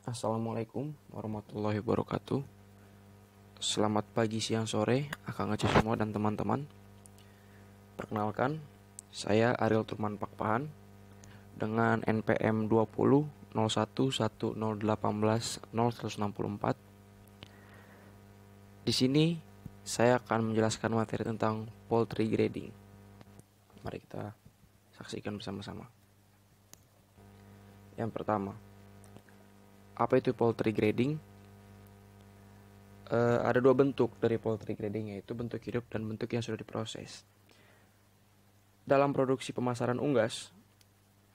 Assalamualaikum warahmatullahi wabarakatuh. Selamat pagi, siang, sore, akang aceh semua dan teman-teman. Perkenalkan, saya Ariel Turman Pakpahan dengan NPM 20 01 10 18 0164. Di sini saya akan menjelaskan materi tentang poultry grading. Mari kita saksikan bersama-sama. Yang pertama, apa itu poultry grading? Ada dua bentuk dari poultry grading, yaitu bentuk hidup dan bentuk yang sudah diproses. Dalam produksi pemasaran unggas,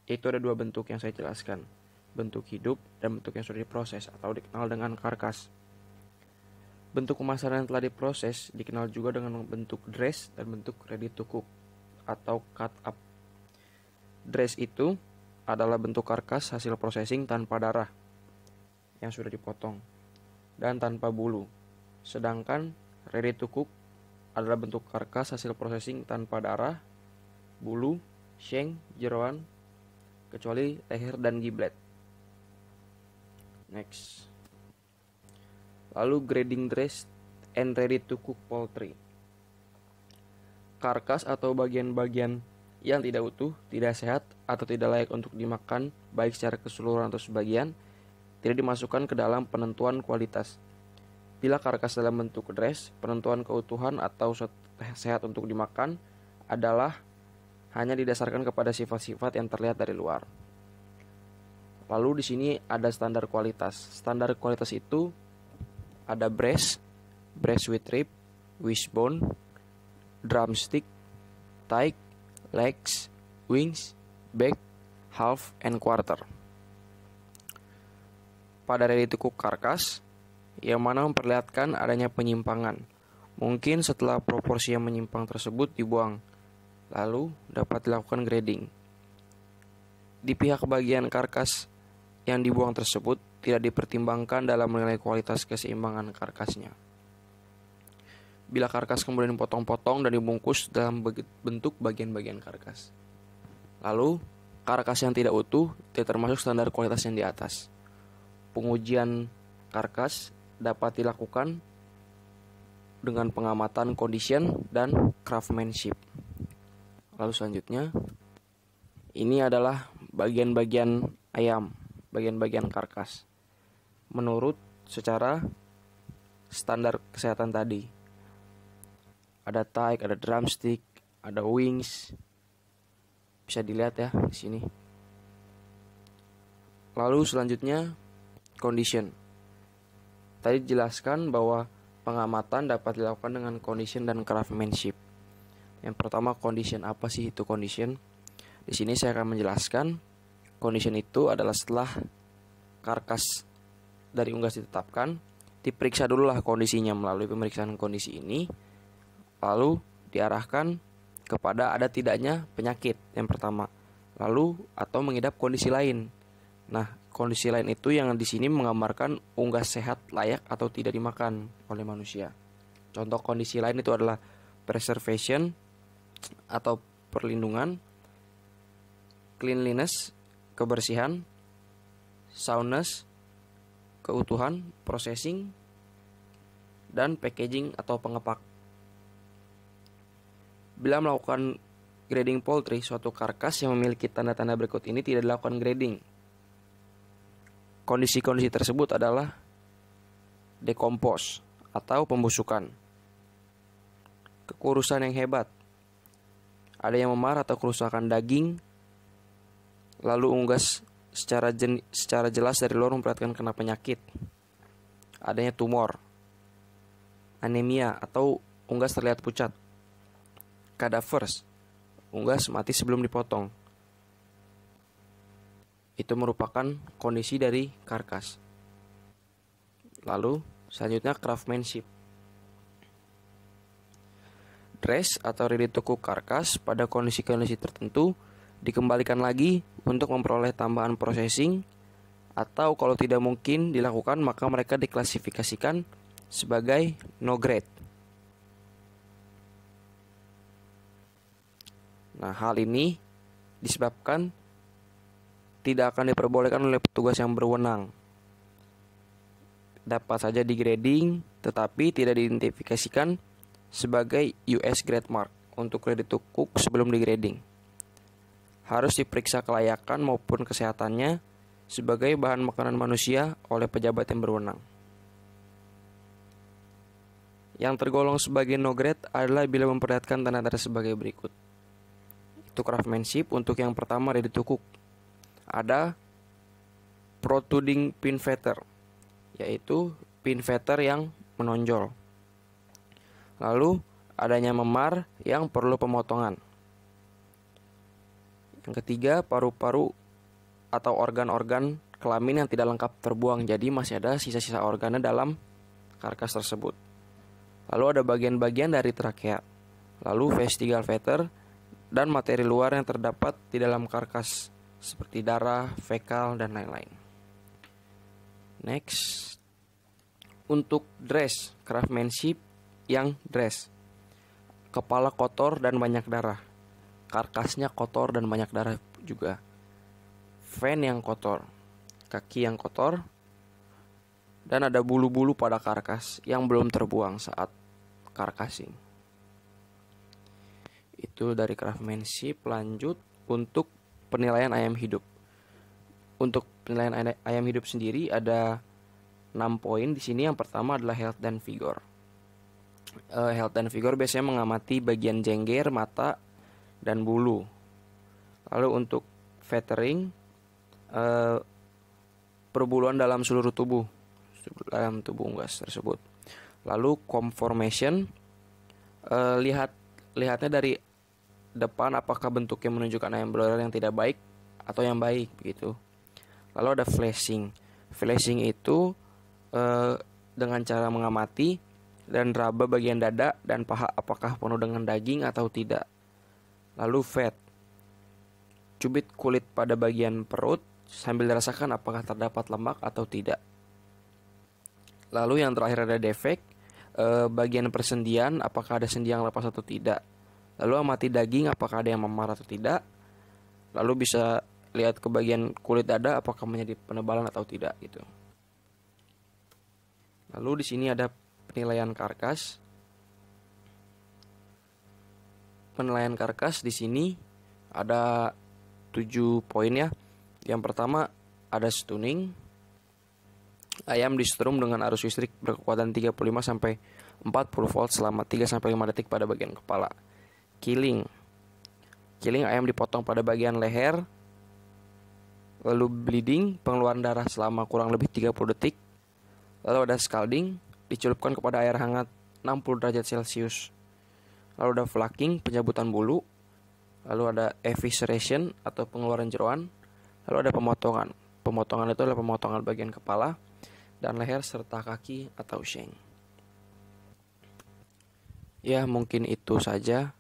itu ada dua bentuk yang saya jelaskan, bentuk hidup dan bentuk yang sudah diproses atau dikenal dengan karkas. Bentuk pemasaran yang telah diproses dikenal juga dengan bentuk dress dan bentuk ready to cook atau cut up. Dress itu adalah bentuk karkas hasil processing tanpa darah yang sudah dipotong dan tanpa bulu. Sedangkan ready to cook adalah bentuk karkas hasil processing tanpa darah, bulu, shank, jeroan, kecuali leher dan giblet. Next. Lalu grading dressed and ready to cook poultry. Karkas atau bagian-bagian yang tidak utuh, tidak sehat, atau tidak layak untuk dimakan baik secara keseluruhan atau sebagian tidak dimasukkan ke dalam penentuan kualitas. Bila karkas dalam bentuk dress, penentuan keutuhan atau sehat untuk dimakan adalah hanya didasarkan kepada sifat-sifat yang terlihat dari luar. Lalu di sini ada standar kualitas. Standar kualitas itu ada breast with rib, wishbone, drumstick, thigh, legs, wings, back, half, and quarter. Pada ready to cook karkas, yang mana memperlihatkan adanya penyimpangan. Mungkin setelah proporsi yang menyimpang tersebut dibuang, lalu dapat dilakukan grading. Di pihak bagian karkas yang dibuang tersebut tidak dipertimbangkan dalam menilai kualitas keseimbangan karkasnya. Bila karkas kemudian dipotong-potong dan dibungkus dalam bentuk bagian-bagian karkas. Lalu, karkas yang tidak utuh tidak termasuk standar kualitas yang di atas. Pengujian karkas dapat dilakukan dengan pengamatan condition dan craftsmanship. Lalu selanjutnya, ini adalah bagian-bagian ayam, bagian-bagian karkas. Menurut secara standar kesehatan tadi, ada thigh, ada drumstick, ada wings, bisa dilihat ya di sini. Lalu selanjutnya condition. Tadi dijelaskan bahwa pengamatan dapat dilakukan dengan condition dan craftsmanship. Yang pertama, condition. Apa sih itu condition? Di sini saya akan menjelaskan. Condition itu adalah setelah karkas dari unggas ditetapkan, diperiksa dululah kondisinya melalui pemeriksaan kondisi ini, lalu diarahkan kepada ada tidaknya penyakit yang pertama, lalu atau mengidap kondisi lain. Nah, kondisi lain itu yang di sini menggambarkan unggas sehat, layak atau tidak dimakan oleh manusia. Contoh kondisi lain itu adalah preservation atau perlindungan, cleanliness, kebersihan, soundness, keutuhan, processing, dan packaging atau pengepak. Bila melakukan grading poultry, suatu karkas yang memiliki tanda-tanda berikut ini tidak dilakukan grading. Kondisi-kondisi tersebut adalah dekompos atau pembusukan, kekurusan yang hebat, ada yang memar atau kerusakan daging, lalu unggas secara jelas dari luar memperlihatkan kena penyakit, adanya tumor, anemia atau unggas terlihat pucat, cadavers, unggas mati sebelum dipotong. Itu merupakan kondisi dari karkas. Lalu selanjutnya craftsmanship. Dress atau ready to cook karkas pada kondisi-kondisi tertentu dikembalikan lagi untuk memperoleh tambahan processing, atau kalau tidak mungkin dilakukan maka mereka diklasifikasikan sebagai no grade. Nah, hal ini disebabkan tidak akan diperbolehkan oleh petugas yang berwenang. dapat saja di grading, tetapi tidak diidentifikasikan sebagai US grade mark untuk ready to cook sebelum di grading. Harus diperiksa kelayakan maupun kesehatannya sebagai bahan makanan manusia oleh pejabat yang berwenang. Yang tergolong sebagai no grade adalah bila memperlihatkan tanda-tanda sebagai berikut. Itu craftsmanship. Untuk yang pertama ready to cook, ada protruding pin feather, yaitu pin feather yang menonjol. Lalu adanya memar yang perlu pemotongan. Yang ketiga, paru-paru atau organ-organ kelamin yang tidak lengkap terbuang, jadi masih ada sisa-sisa organnya dalam karkas tersebut. Lalu ada bagian-bagian dari trakea, lalu vestigial feather, dan materi luar yang terdapat di dalam karkas seperti darah, fekal, dan lain-lain. Next, untuk dress, craftsmanship yang dress, kepala kotor dan banyak darah, karkasnya kotor dan banyak darah juga, fan yang kotor, kaki yang kotor, dan ada bulu-bulu pada karkas yang belum terbuang saat karkasing. Itu dari craftsmanship. Lanjut untuk penilaian ayam hidup. Untuk penilaian ayam hidup sendiri ada 6 poin di sini. Yang pertama adalah health dan vigor. Health dan vigor biasanya mengamati bagian jengger, mata, dan bulu. Lalu untuk feathering, perbuluan dalam seluruh tubuh unggas tersebut. Lalu conformation, lihatnya dari depan apakah bentuknya menunjukkan ayam broiler yang tidak baik atau yang baik begitu. Lalu ada flashing. Flashing itu dengan cara mengamati dan raba bagian dada dan paha apakah penuh dengan daging atau tidak. Lalu fat, cubit kulit pada bagian perut sambil dirasakan apakah terdapat lemak atau tidak. Lalu yang terakhir ada defek, bagian persendian apakah ada sendi yang lepas atau tidak. Lalu amati daging apakah ada yang memar atau tidak. Lalu bisa lihat ke bagian kulit dada apakah menjadi penebalan atau tidak gitu. Lalu di sini ada penilaian karkas. Penilaian karkas di sini ada 7 poin ya. Yang pertama ada stunning. Ayam disetrum dengan arus listrik berkekuatan 35 sampai 40 volt selama 3 sampai 5 detik pada bagian kepala. Killing. Ayam dipotong pada bagian leher. Lalu bleeding, pengeluaran darah selama kurang lebih 30 detik. Lalu ada scalding, dicelupkan kepada air hangat 60 derajat Celcius. Lalu ada flaking, pencabutan bulu. Lalu ada evisceration atau pengeluaran jeroan. Lalu ada pemotongan. Pemotongan itu adalah pemotongan bagian kepala dan leher serta kaki atau shank. Ya, mungkin itu saja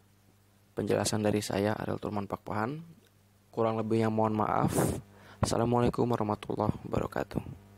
penjelasan dari saya, Ariel Turman Pakpahan. Kurang lebihnya mohon maaf. Assalamualaikum warahmatullahi wabarakatuh.